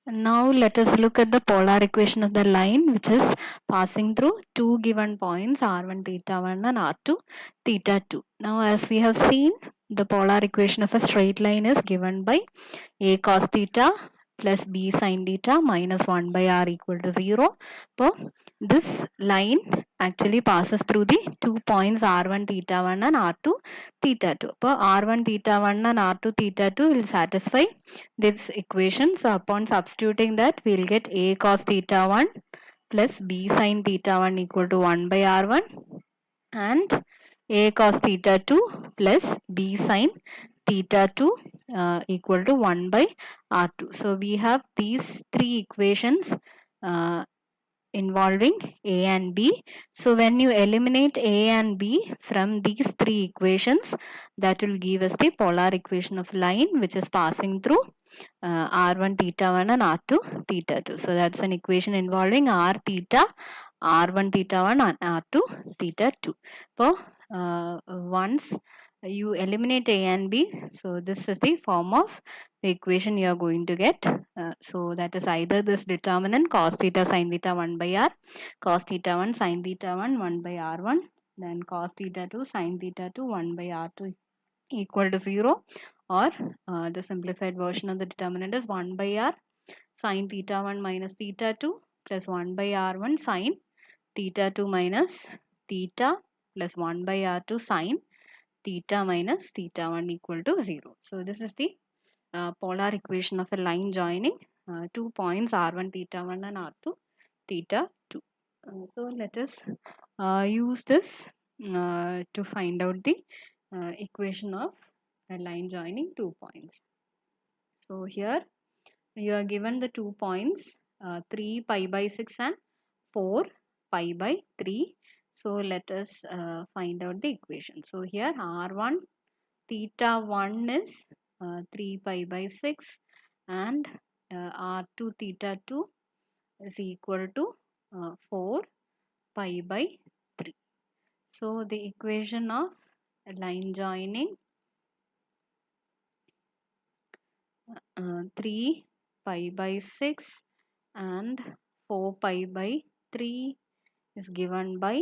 Now let us look at the polar equation of the line which is passing through two given points r1 theta 1 and r2 theta 2. Now as we have seen, the polar equation of a straight line is given by a cos theta plus b sin theta minus 1 by r equal to 0. So this line actually passes through the 2 points r1 theta 1 and r2 theta 2. So r1 theta 1 and r2 theta 2 will satisfy this equation. So upon substituting that, we will get a cos theta 1 plus b sin theta 1 equal to 1 by r1 and a cos theta 2 plus b sin theta 2 equal to 1 by r2. So we have these three equations involving a and b. So when you eliminate a and b from these three equations, that will give us the polar equation of line which is passing through r1 theta 1 and r2 theta 2. So that's an equation involving r theta, r1 theta 1 and r2 theta 2. So once you eliminate a and b, so this is the form of the equation you are going to get. So that is either this determinant cos theta sin theta 1 by r, cos theta 1 sin theta 1 1 by r1, then cos theta 2 sin theta 2 1 by r2 equal to 0, or the simplified version of the determinant is 1 by r sin theta 1 minus theta 2 plus 1 by r1 sin theta 2 minus theta plus 1 by r2 sin theta minus theta 1 equal to 0. So this is the polar equation of a line joining 2 points r1 theta 1 and r2 theta 2. So let us use this to find out the equation of a line joining 2 points. So here you are given the 2 points 3 pi by 6 and 4 pi by 3. So let us find out the equation. So here r1 theta 1 is 3 pi by 6 and r2 theta 2 is equal to 4 pi by 3. So the equation of a line joining 3 pi by 6 and 4 pi by 3 is given by,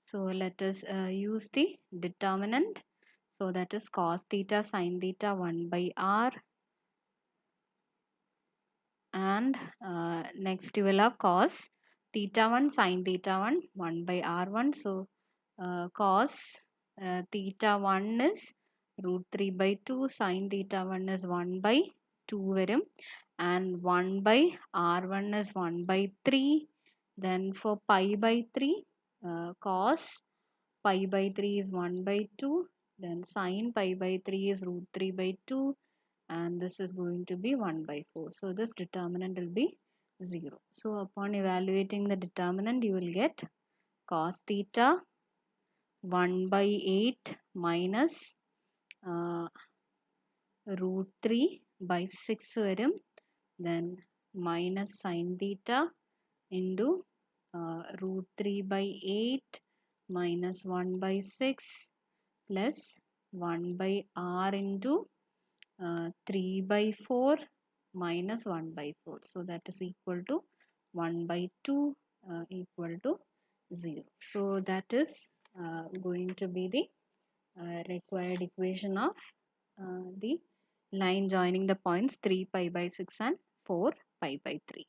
so let us use the determinant. So that is cos theta sin theta 1 by r, and next you will have cos theta 1 sin theta 1 1 by r1. So cos theta 1 is root 3 by 2, sin theta 1 is 1 by 2 varum, and 1 by r1 is 1 by 3. Then for pi by 3, cos pi by 3 is 1 by 2, then sin pi by 3 is root 3 by 2, and this is going to be 1 by 4. So this determinant will be 0. So upon evaluating the determinant, you will get cos theta 1 by 8 minus root 3 by 6 varum, then minus sin theta into root 3 by 8 minus 1 by 6 plus 1 by r into 3 by 4 minus 1 by 4. So that is equal to 1 by 2 equal to 0. So that is going to be the required equation of the line joining the points 3 pi by 6 and 4 pi by 3.